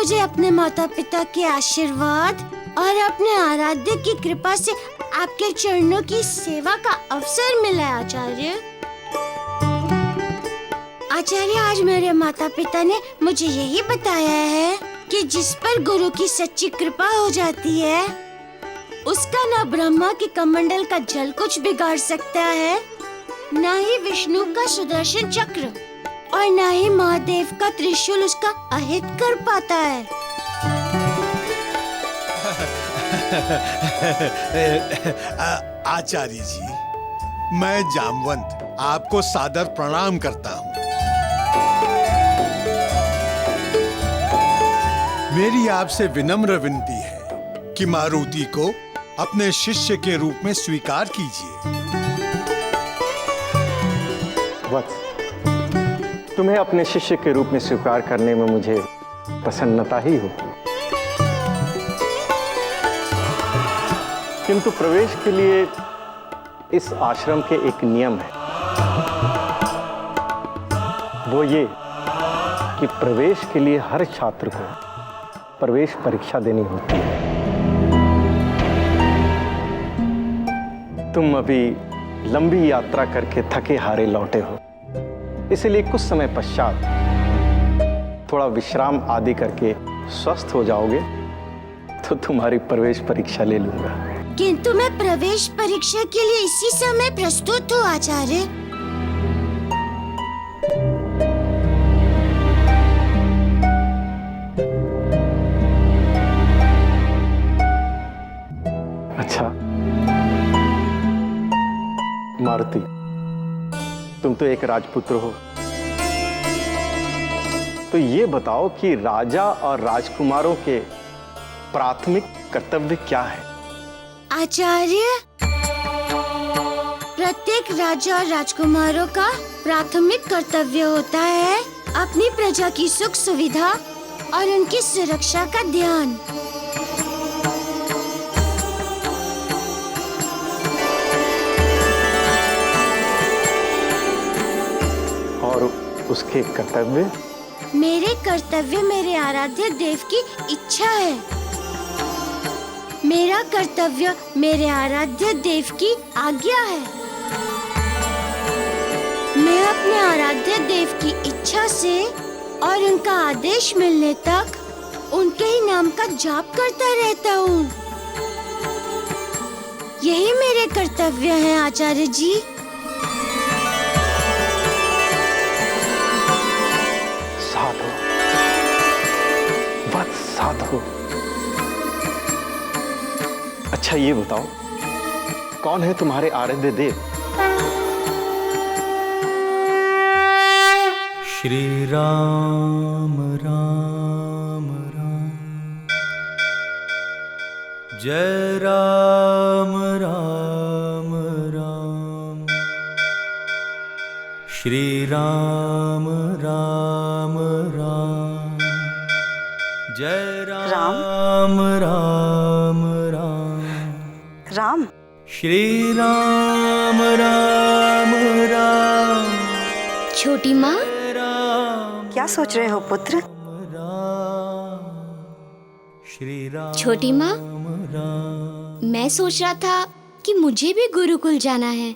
मुझे अपने माता पिता के आशीर्वाद और अपने आराध्य की कृपा से आपके चरणों की सेवा का अवसर मिला है आचार्य। आचार्य, आज मेरे माता पिता ने मुझे यही बताया है कि जिस पर गुरु की सच्ची कृपा हो जाती है, उसका ना ब्रह्मा के कमंडल का जल कुछ बिगाड़ सकता है, ना ही विष्णु का सुदर्शन चक्र और ना ही महादेव का त्रिशूल उसका अहित कर पाता है। आचार्य जी, मैं जामवंत आपको सादर प्रणाम करता हूँ। मेरी आपसे विनम्र विनती है कि मारुति को अपने शिष्य के रूप में स्वीकार कीजिए। वत्स, तुम्हें अपने शिष्य के रूप में स्वीकार करने में मुझे प्रसन्नता ही हो, किंतु प्रवेश के लिए इस आश्रम के एक नियम है। वो ये कि प्रवेश के लिए हर छात्र को प्रवेश परीक्षा देनी होती है। तुम अभी लंबी यात्रा करके थके हारे लौटे हो, इसलिए कुछ समय पश्चात थोड़ा विश्राम आदि करके स्वस्थ हो जाओगे तो तुम्हारी प्रवेश परीक्षा ले लूंगा। किंतु मैं प्रवेश परीक्षा के लिए इसी समय प्रस्तुत हूँ आचार्य। अच्छा मारुति, तुम तो एक राजपुत्र हो, तो ये बताओ कि राजा और राजकुमारों के प्राथमिक कर्तव्य क्या है? आचार्य, प्रत्येक राजा और राजकुमारों का प्राथमिक कर्तव्य होता है अपनी प्रजा की सुख सुविधा और उनकी सुरक्षा का ध्यान। और उसके कर्तव्य? मेरे कर्तव्य मेरे आराध्य देव की इच्छा है। मेरा कर्तव्य मेरे आराध्य देव की आज्ञा है। मैं अपने आराध्य देव की इच्छा से और उनका आदेश मिलने तक उनके ही नाम का जाप करता रहता हूँ। यही मेरे कर्तव्य हैं आचार्य जी। साधु, बस साधु। अच्छा ये बताओ, कौन है तुम्हारे आराध्य देव? श्री राम राम राम, जय राम राम राम, श्री राम राम राम, जय राम राम राम राम। श्री राम राम राम। छोटी माँ, क्या सोच रहे हो पुत्र? छोटी माँ, मैं सोच रहा था कि मुझे भी गुरुकुल जाना है,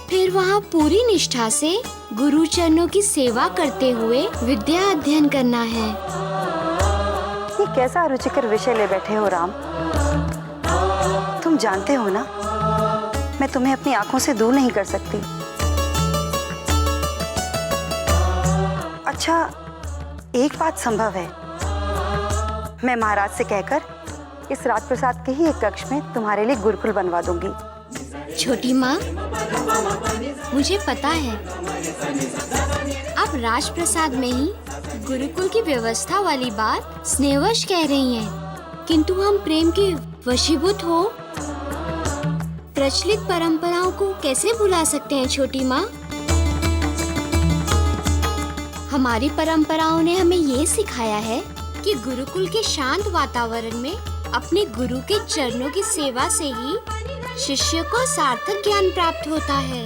फिर वहाँ पूरी निष्ठा से गुरु चरणों की सेवा करते हुए विद्या अध्ययन करना है। ये कैसा रुचिकर विषय ले बैठे हो राम? तुम जानते हो ना, मैं तुम्हें अपनी आंखों से दूर नहीं कर सकती। अच्छा, एक बात संभव है, मैं महाराज से कहकर इस राजप्रसाद के ही एक कक्ष में तुम्हारे लिए गुरुकुल बनवा दूंगी। छोटी माँ, मुझे पता है आप राजप्रसाद में ही गुरुकुल की व्यवस्था वाली बात स्नेहवश कह रही हैं, किंतु हम प्रेम के वशीभूत हो प्रचलित परंपराओं को कैसे भुला सकते हैं छोटी माँ? हमारी परंपराओं ने हमें ये सिखाया है कि गुरुकुल के शांत वातावरण में अपने गुरु के चरणों की सेवा से ही शिष्य को सार्थक ज्ञान प्राप्त होता है।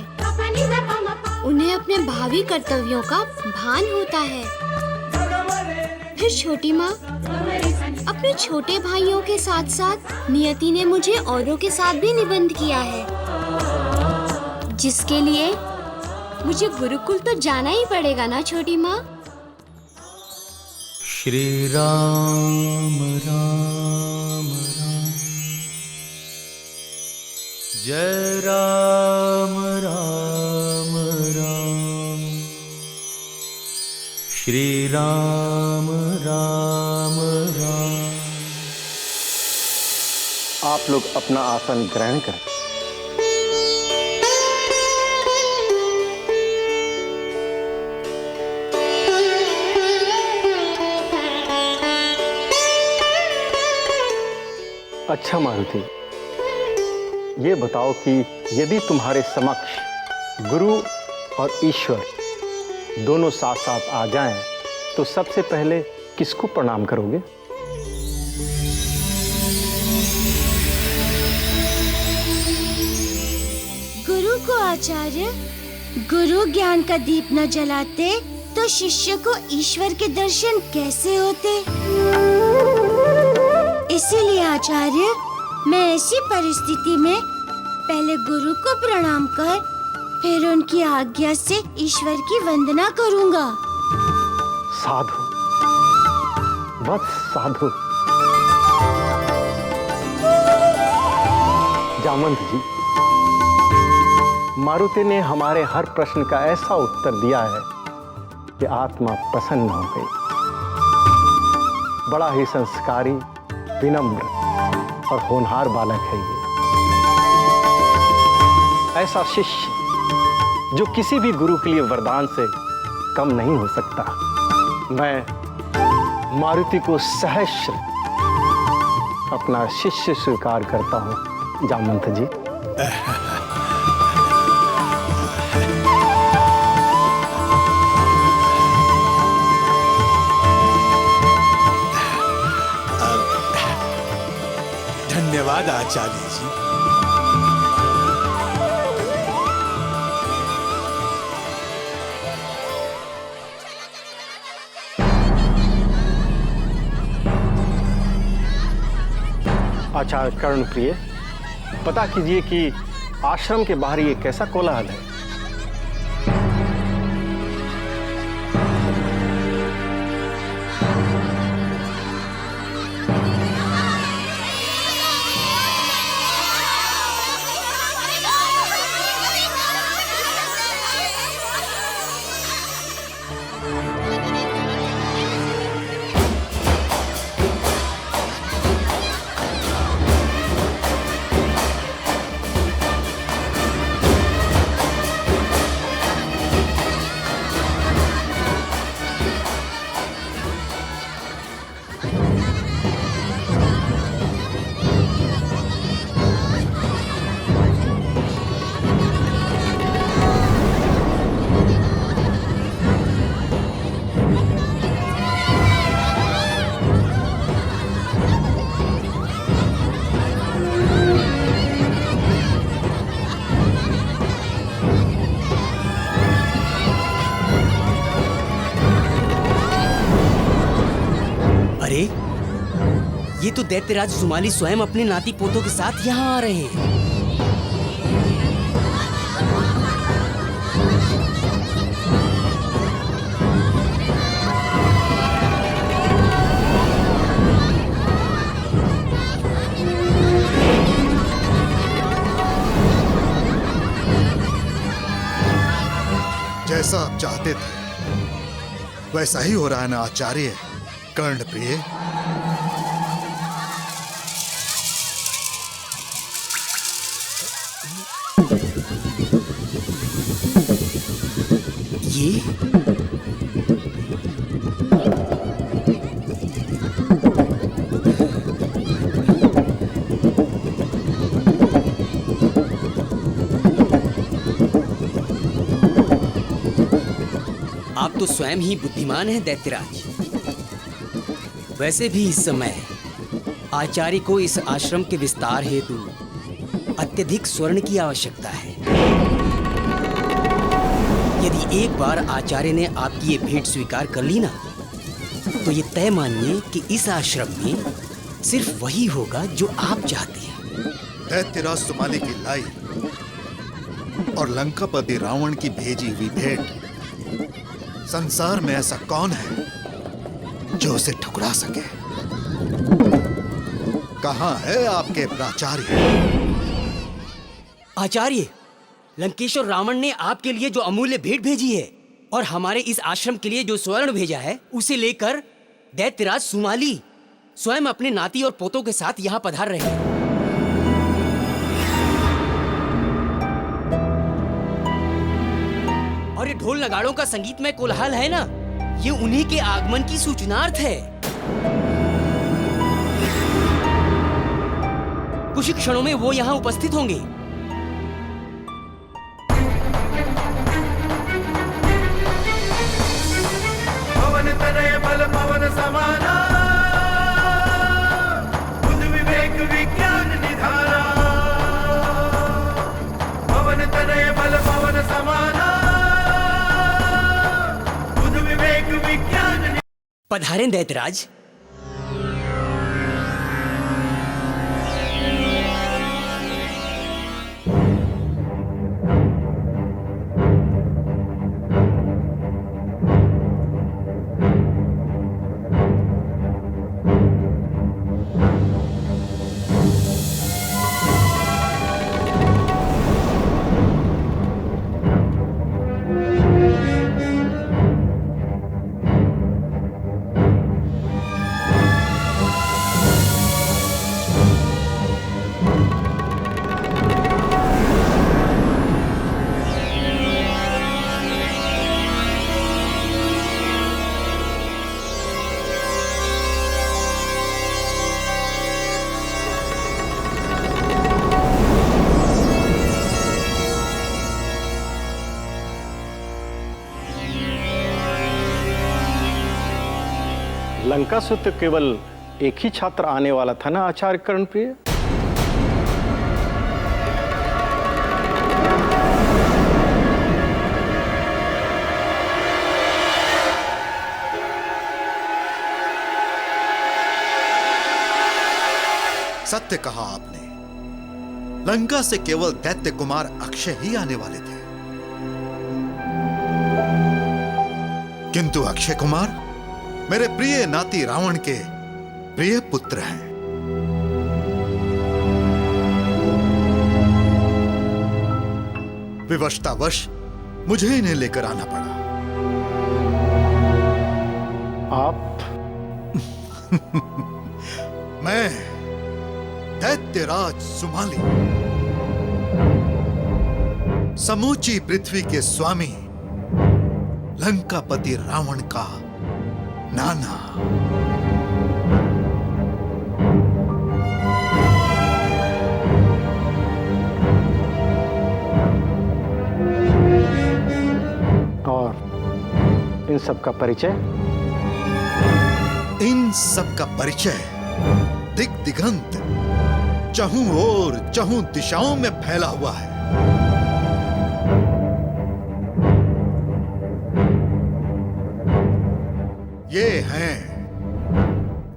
उन्हें अपने भावी कर्तव्यों का भान होता है। फिर छोटी माँ, अपने छोटे भाइयों के साथ साथ नियति ने मुझे औरों के साथ भी निबंध किया है, जिसके लिए मुझे गुरुकुल तो जाना ही पड़ेगा ना छोटी माँ। श्री राम राम राम, जय राम राम राम, श्री राम राम राम। आप लोग अपना आसन ग्रहण करें। अच्छा मारुति, ये बताओ कि यदि तुम्हारे समक्ष गुरु और ईश्वर दोनों साथ साथ आ जाएं, तो सबसे पहले किसको प्रणाम करोगे? गुरु को आचार्य। गुरु ज्ञान का दीप न जलाते तो शिष्य को ईश्वर के दर्शन कैसे होते? इसीलिए आचार्य, मैं ऐसी परिस्थिति में पहले गुरु को प्रणाम कर फिर उनकी आज्ञा से ईश्वर की वंदना करूंगा। साधु, बस साधु। जामवंत जी, मारुति ने हमारे हर प्रश्न का ऐसा उत्तर दिया है कि आत्मा प्रसन्न हो गई। बड़ा ही संस्कारी, विनम्र और होनहार बालक है ये। ऐसा शिष्य जो किसी भी गुरु के लिए वरदान से कम नहीं हो सकता। मैं मारुति को सहर्ष अपना शिष्य स्वीकार करता हूं जामवंत जी। धन्यवाद आचार्य जी। आचार्य कर्णप्रिय, पता कीजिए कि आश्रम के बाहर ये कैसा कोलाहल है। ये तो दैत्यराज जुमाली स्वयं अपने नाती पोतों के साथ यहाँ आ रहे हैं। जैसा आप चाहते थे वैसा ही हो रहा है ना आचार्य कर्णप्रिय। आप तो स्वयं ही बुद्धिमान हैं दैत्यराज। वैसे भी इस समय आचार्य को इस आश्रम के विस्तार हेतु अत्यधिक स्वर्ण की आवश्यकता है। यदि एक बार आचार्य ने आपकी ये भेंट स्वीकार कर ली ना, तो ये तय मानिए कि इस आश्रम में सिर्फ वही होगा जो आप चाहते हैं। दैत्यराज सुमाली की लाई और लंकापति रावण की भेजी हुई भेंट, संसार में ऐसा कौन है जो उसे ठुकरा सके? कहां है आपके प्राचार्य? आचार्य, लंकेश्वर रावण ने आपके लिए जो अमूल्य भेंट भेजी है और हमारे इस आश्रम के लिए जो स्वर्ण भेजा है, उसे लेकर दैत्यराज सुमाली स्वयं अपने नाती और पोतों के साथ यहाँ पधार रहे हैं। और ये ढोल नगाड़ों का संगीतमय कोलाहल है ना, ये उन्हीं के आगमन की सूचनार्थ है। कुछ ही क्षणों में वो यहाँ उपस्थित होंगे। पवन तनय बल पवन समाना, बुद्धि विवेक विज्ञान निधाना। पवन तनय बल पवन समाना, बुद्धि विवेक विज्ञान। पधारें दैत्यराज। लंका से तो केवल एक ही छात्र आने वाला था ना आचार्य कर्णप्रिय? सत्य कहा आपने। लंका से केवल दैत्य कुमार अक्षय ही आने वाले थे, किंतु अक्षय कुमार मेरे प्रिय नाती रावण के प्रिय पुत्र हैं। विवशतावश मुझे इन्हें लेकर आना पड़ा। आप? मैं दैत्यराज सुमाली, समूची पृथ्वी के स्वामी लंकापति रावण का नाना। और इन सब का परिचय? इन सब का परिचय दिग दिगंत, चहुं ओर चहुं दिशाओं में फैला हुआ है। ये हैं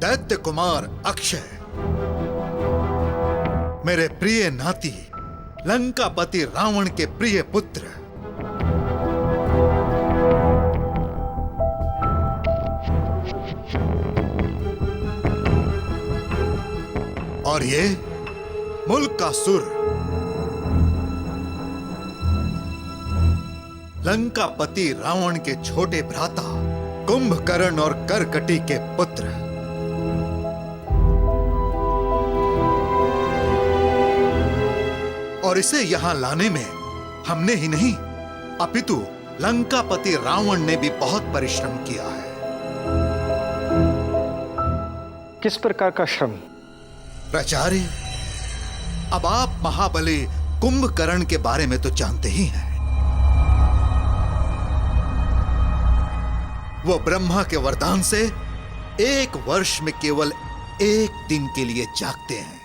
दैत्य कुमार अक्षय, मेरे प्रिय नाती लंकापति रावण के प्रिय पुत्र। और ये मुल्क का सुर लंकापति रावण के छोटे भ्राता कुंभकर्ण और करकटी के पुत्र। और इसे यहां लाने में हमने ही नहीं अपितु लंकापति रावण ने भी बहुत परिश्रम किया है। किस प्रकार का श्रम? प्राचार्य, अब आप महाबली कुंभकर्ण के बारे में तो जानते ही हैं। वो ब्रह्मा के वरदान से एक वर्ष में केवल एक दिन के लिए जागते हैं।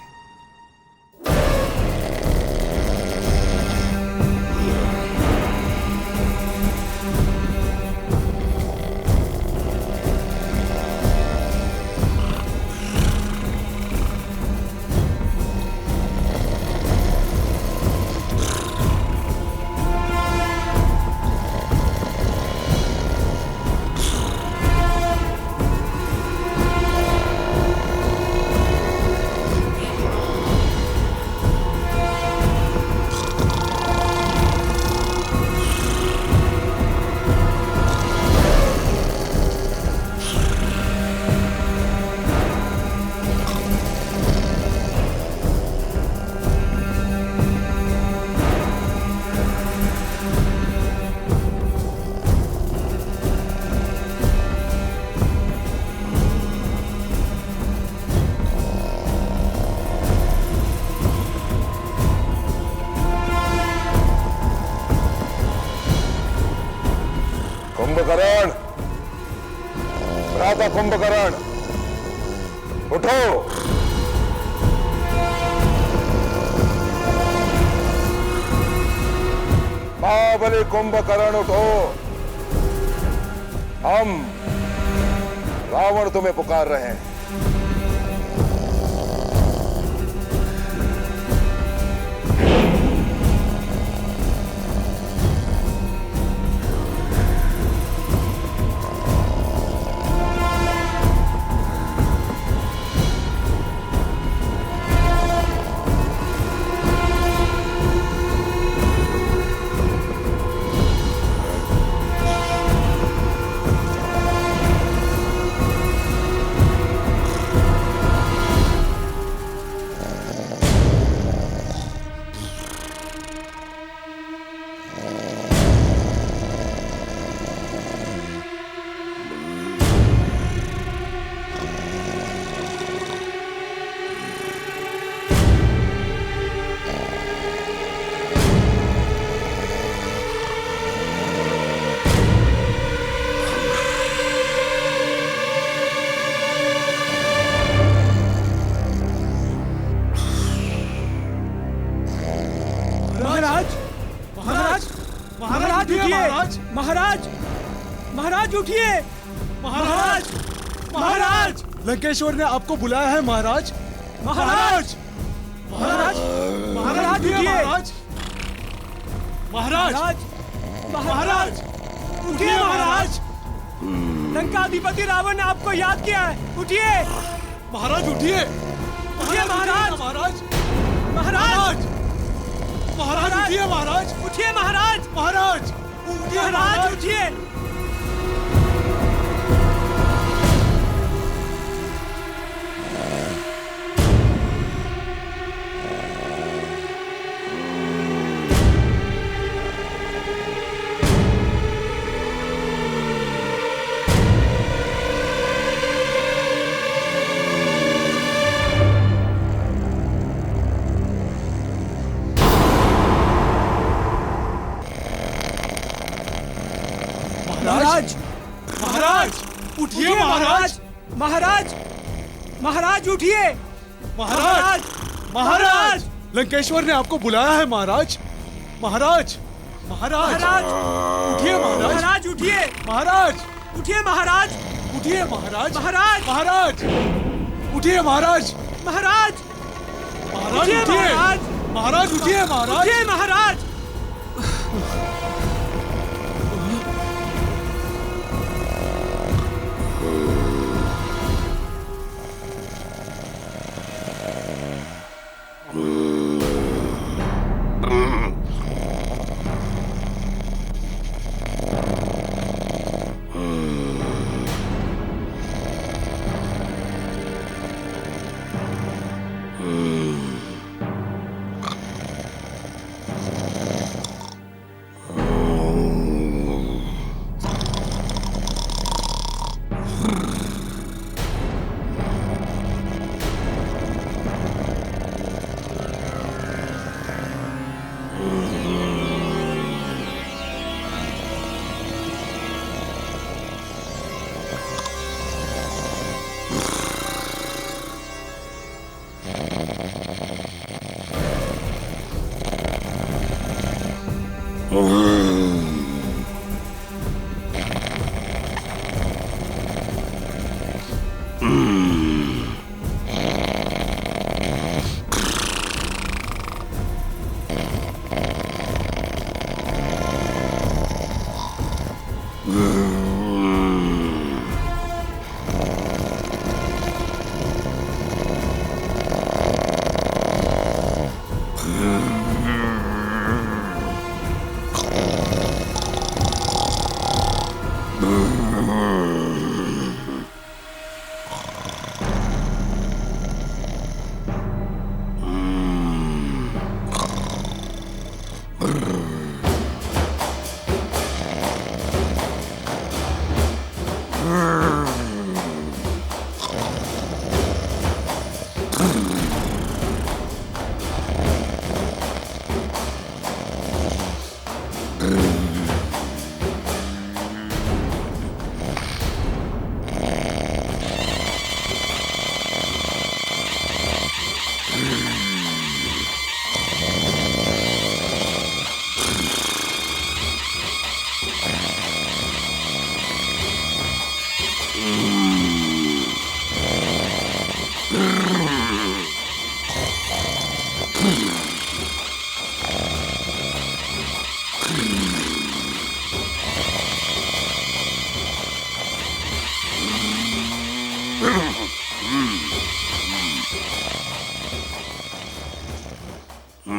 कुंभकर्ण, भ्राता कुंभकर्ण, उठो। महाबली कुंभकर्ण उठो, हम रावण तुम्हें पुकार रहे हैं। महाराज उठिए। महाराज, महाराज, लंकेश्वर ने आपको बुलाया है महाराज। महाराज, महाराज, महाराज उठिए। महाराज, महाराज उठिए। महाराज, लंका अधिपति रावण ने आपको याद किया है। उठिए महाराज, उठिए। उठिए महाराज। महाराज, महाराज, महाराज उठिए। महाराज, उठिए। महाराज, महाराज उठिए। महाराज उठिए। महाराज, महाराज उठिए। महाराज, महाराज, महाराज उठिए। महाराज, महाराज लंकेश्वर ने आपको बुलाया है महाराज। महाराज, महाराज, उठिए। महाराज, महाराज उठिए। महाराज उठिए। महाराज, उठिए। महाराज, महाराज, महाराज उठिए। महाराज, महाराज, महाराज उठिए। महाराज उठिए। महाराज, उठिए। महाराज, और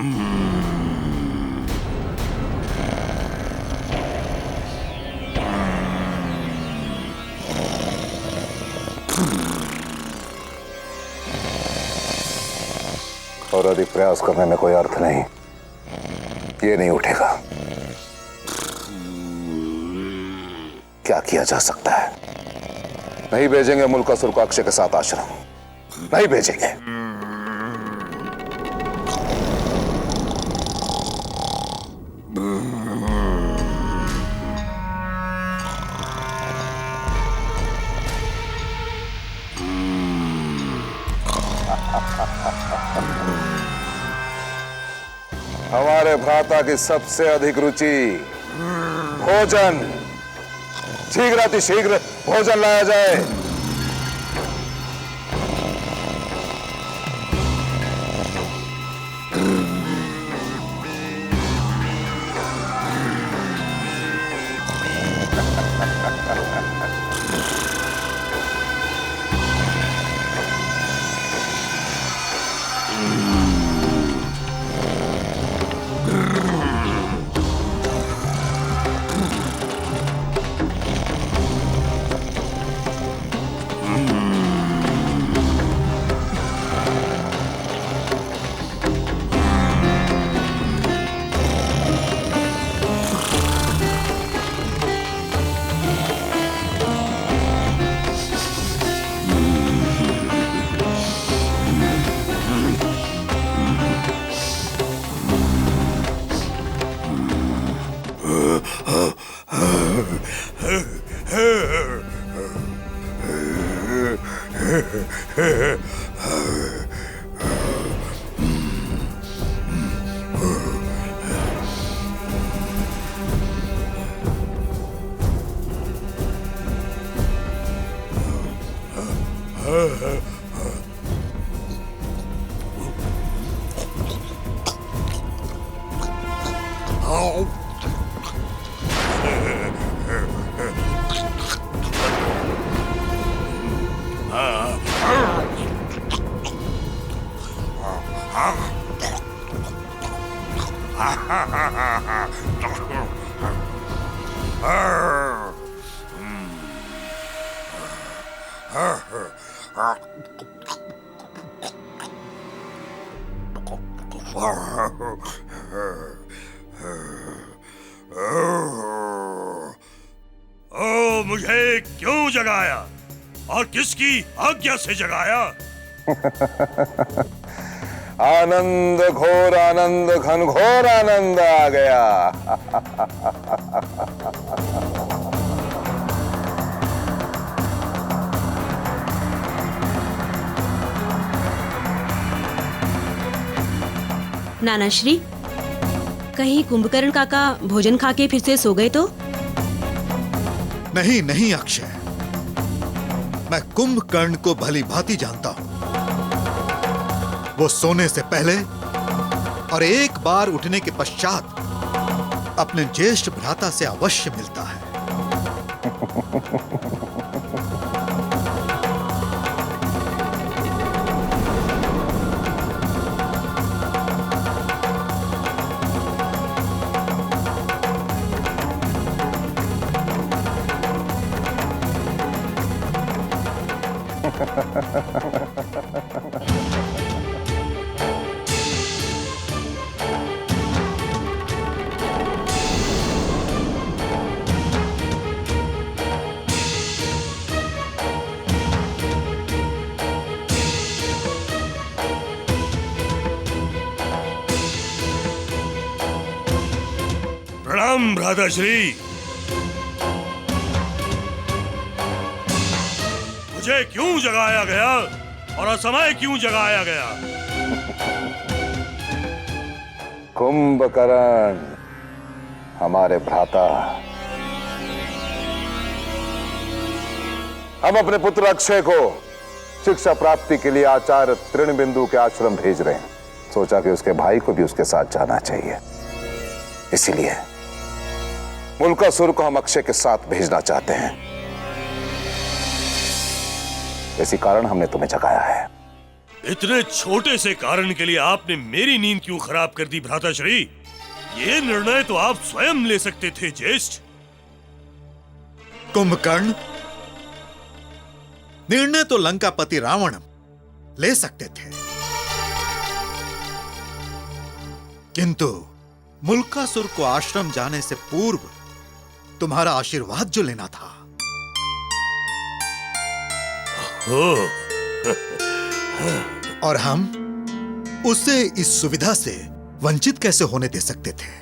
अधिक प्रयास करने में कोई अर्थ नहीं, ये नहीं उठेगा। क्या किया जा सकता है? नहीं भेजेंगे मुल्कासुर को अक्षय के साथ आश्रम, नहीं भेजेंगे। हमारे भ्राता की सबसे अधिक रुचि भोजन। शीघ्र भोजन लाया जाए। मुझे क्यों जगाया और किसकी आज्ञा से जगाया? आनंद, घोर आनंद, घनघोर आनंद आ गया। नाना श्री, कहीं कुंभकर्ण काका भोजन खा के फिर से सो गए तो? नहीं नहीं अक्षय, मैं कुंभकर्ण को भली भांति जानता हूं। वो सोने से पहले और एक बार उठने के पश्चात अपने ज्येष्ठ भ्राता से अवश्य मिलता है। प्रणाम भ्राताश्री। मुझे क्यों जगाया गया और असमय क्यों जगाया गया? कुंभकर्ण हमारे भ्राता, हम अपने पुत्र अक्षय को शिक्षा प्राप्ति के लिए आचार्य तृणबिंदु के आश्रम भेज रहे हैं। सोचा कि उसके भाई को भी उसके साथ जाना चाहिए, इसीलिए मुल्कासुर को हम अक्षय के साथ भेजना चाहते हैं। इसी कारण हमने तुम्हें जगाया है। इतने छोटे से कारण के लिए आपने मेरी नींद क्यों खराब कर दी भ्राताश्री? ये निर्णय तो आप स्वयं ले सकते थे ज्येष्ठ। कुंभकर्ण, निर्णय तो लंकापति रावण ले सकते थे, किंतु मुल्कासुर को आश्रम जाने से पूर्व तुम्हारा आशीर्वाद जो लेना था। और हम उसे इस सुविधा से वंचित कैसे होने दे सकते थे?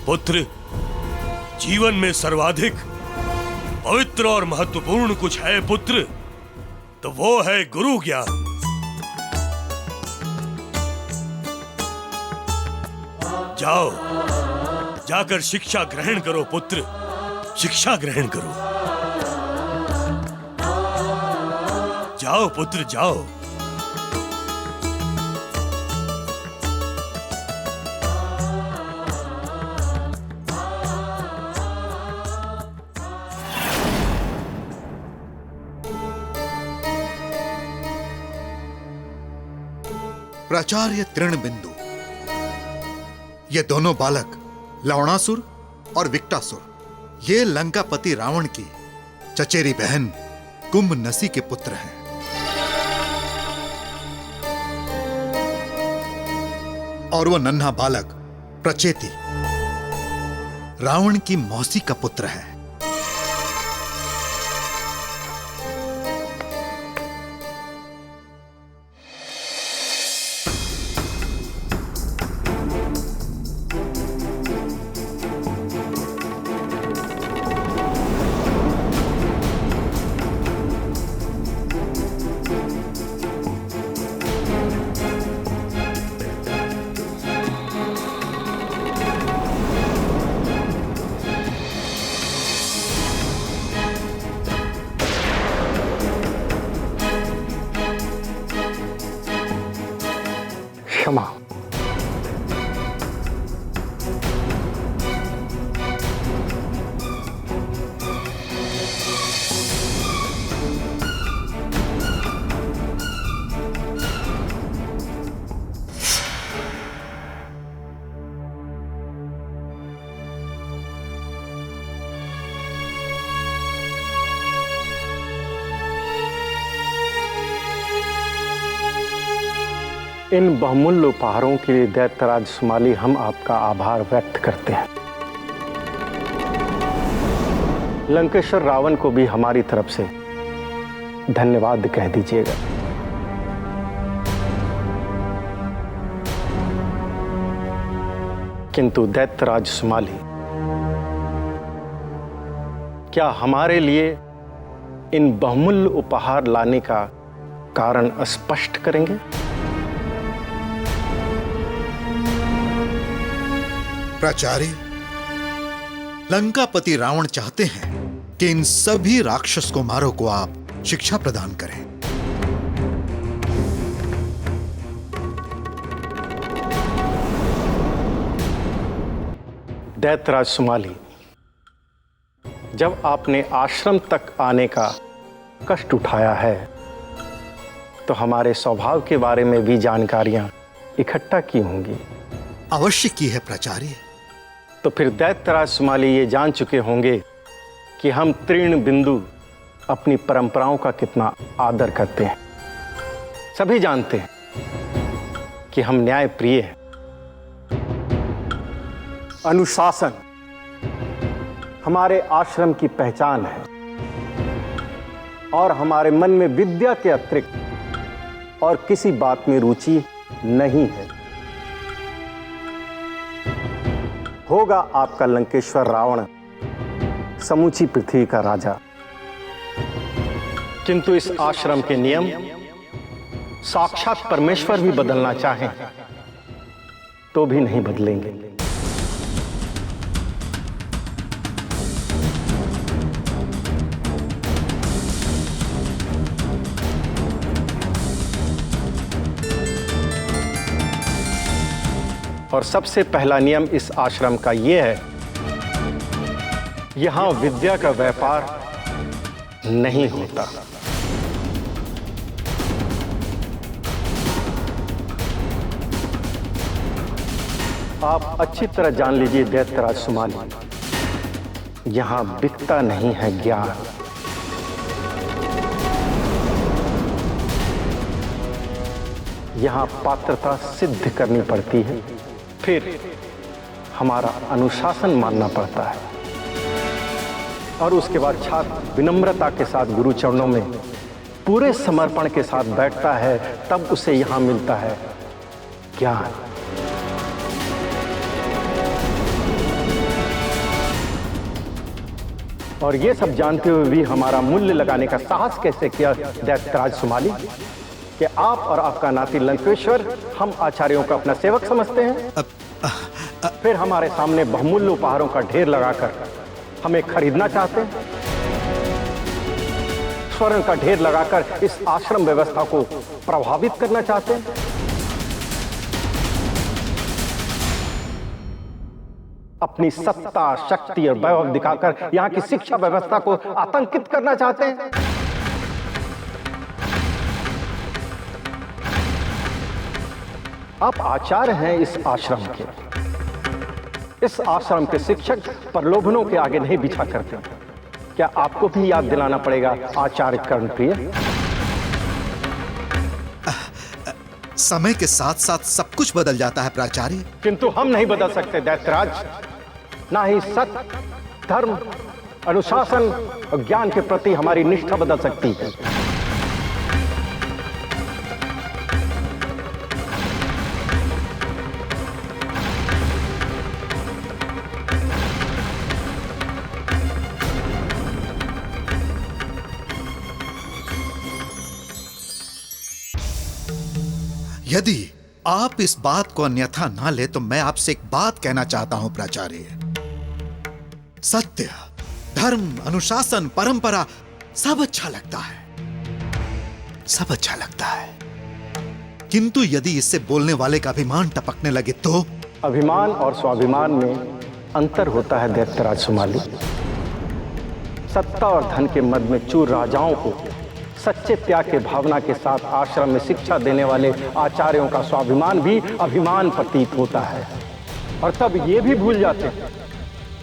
पुत्र, जीवन में सर्वाधिक पवित्र और महत्वपूर्ण कुछ है पुत्र, तो वो है गुरु ज्ञान। जाओ, जाकर शिक्षा ग्रहण करो पुत्र, शिक्षा ग्रहण करो। जाओ पुत्र, जाओ। प्राचार्य तृणबिंदु, ये दोनों बालक लवणासुर और विकटासुर, ये लंकापति रावण की चचेरी बहन कुंभनसी के पुत्र हैं। और वो नन्हा बालक प्रचेति रावण की मौसी का पुत्र है। क्षमा। इन बहुमूल्य उपहारों के लिए दैत्यराज सुमाली हम आपका आभार व्यक्त करते हैं। लंकेश्वर रावण को भी हमारी तरफ से धन्यवाद कह दीजिएगा। किंतु दैत्यराज सुमाली, क्या हमारे लिए इन बहुमूल्य उपहार लाने का कारण स्पष्ट करेंगे? प्राचार्य, लंकापति रावण चाहते हैं कि इन सभी राक्षस कुमारों को आप शिक्षा प्रदान करें। दैत्यराज सुमाली, जब आपने आश्रम तक आने का कष्ट उठाया है तो हमारे स्वभाव के बारे में भी जानकारियां इकट्ठा की होंगी। अवश्य की है प्राचार्य। तो फिर दैत्यराज सुमाली ये जान चुके होंगे कि हम तृणबिंदु अपनी परंपराओं का कितना आदर करते हैं। सभी जानते हैं कि हम न्याय प्रिय हैं। अनुशासन हमारे आश्रम की पहचान है और हमारे मन में विद्या के अतिरिक्त और किसी बात में रुचि नहीं है। होगा आपका लंकेश्वर रावण समूची पृथ्वी का राजा, किंतु इस आश्रम के नियम साक्षात परमेश्वर भी बदलना चाहें तो भी नहीं बदलेंगे। और सबसे पहला नियम इस आश्रम का यह है, यहां विद्या का व्यापार नहीं होता। आप अच्छी तरह जान लीजिए दैत्यराज सुमाली, यहां बिकता नहीं है ज्ञान। यहां पात्रता सिद्ध करनी पड़ती है, फिर हमारा अनुशासन मानना पड़ता है और उसके बाद छात्र विनम्रता के साथ गुरु चरणों में पूरे समर्पण के साथ बैठता है, तब उसे यहां मिलता है ज्ञान। और ये सब जानते हुए भी हमारा मूल्य लगाने का साहस कैसे किया दैत्यराज सुमाली कि आप और आपका नाती लंकेश्वर हम आचार्यों का अपना सेवक समझते हैं, फिर हमारे सामने बहुमूल्य उपहारों का ढेर लगाकर हमें खरीदना चाहते हैं, स्वर्ण का ढेर लगाकर इस आश्रम व्यवस्था को प्रभावित करना चाहते हैं। अपनी सत्ता, शक्ति और वैभव दिखाकर यहां की शिक्षा व्यवस्था को आतंकित करना चाहते हैं। आप आचार्य हैं इस आश्रम के। इस आश्रम के शिक्षक प्रलोभनों के आगे नहीं बिछा करते। क्या आपको भी याद दिलाना पड़ेगा आचार्य कर्णप्रिय? समय के साथ साथ सब कुछ बदल जाता है प्राचार्य। किंतु हम नहीं बदल सकते दैत्यराज। ना ही सत्य, धर्म, अनुशासन और ज्ञान के प्रति हमारी निष्ठा बदल सकती है। यदि आप इस बात को अन्यथा ना ले तो मैं आपसे एक बात कहना चाहता हूं प्राचार्य। सत्य, धर्म, अनुशासन, परंपरा सब अच्छा लगता है, सब अच्छा लगता है, किंतु यदि इससे बोलने वाले का अभिमान टपकने लगे तो? अभिमान और स्वाभिमान में अंतर होता है दैत्यराज सुमाली। सत्ता और धन के मद में चूर राजाओं को सच्चे त्याग के भावना के साथ आश्रम में शिक्षा देने वाले आचार्यों का स्वाभिमान भी अभिमान प्रतीत होता है। और तब ये भी भूल जाते हैं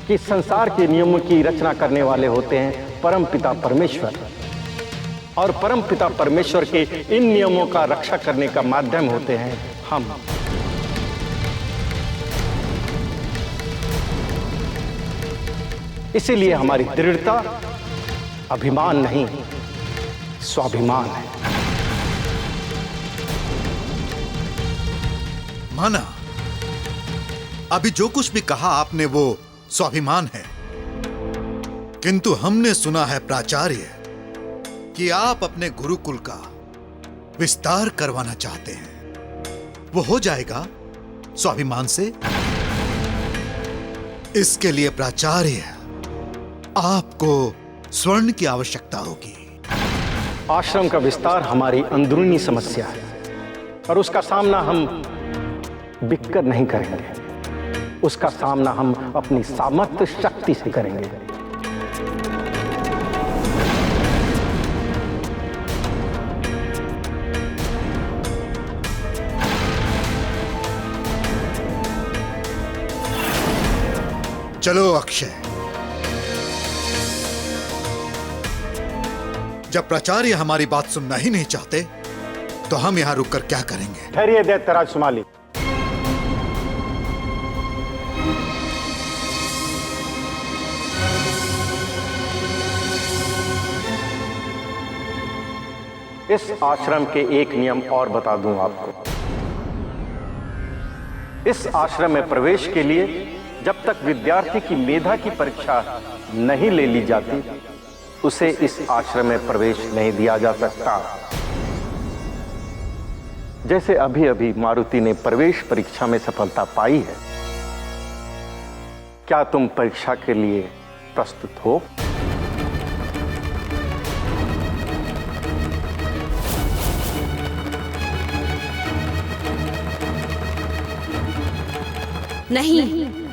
कि संसार के नियमों की रचना करने वाले होते हैं परमपिता परमेश्वर, और परमपिता परमेश्वर के इन नियमों का रक्षा करने का माध्यम होते हैं हम। इसीलिए हमारी दृढ़ता अभिमान नहीं, स्वाभिमान है। माना, अभी जो कुछ भी कहा आपने वो स्वाभिमान है, किंतु हमने सुना है प्राचार्य कि आप अपने गुरुकुल का विस्तार करवाना चाहते हैं। वो हो जाएगा स्वाभिमान से? इसके लिए प्राचार्य आपको स्वर्ण की आवश्यकता होगी। आश्रम का विस्तार हमारी अंदरूनी समस्या है और उसका सामना हम बिककर नहीं करेंगे, उसका सामना हम अपनी सामर्थ्य शक्ति से करेंगे। चलो अक्षय, जब प्राचार्य हमारी बात सुनना ही नहीं चाहते तो हम यहां रुककर क्या करेंगे? ठहरिए दैत्यराज सुमाली। इस आश्रम के एक नियम और बता दूं आपको। इस आश्रम में प्रवेश के लिए जब तक विद्यार्थी की मेधा की परीक्षा नहीं ले ली जाती, उसे इस आश्रम में प्रवेश नहीं दिया जा सकता। जैसे अभी अभी मारुति ने प्रवेश परीक्षा में सफलता पाई है, क्या तुम परीक्षा के लिए प्रस्तुत हो? नहीं,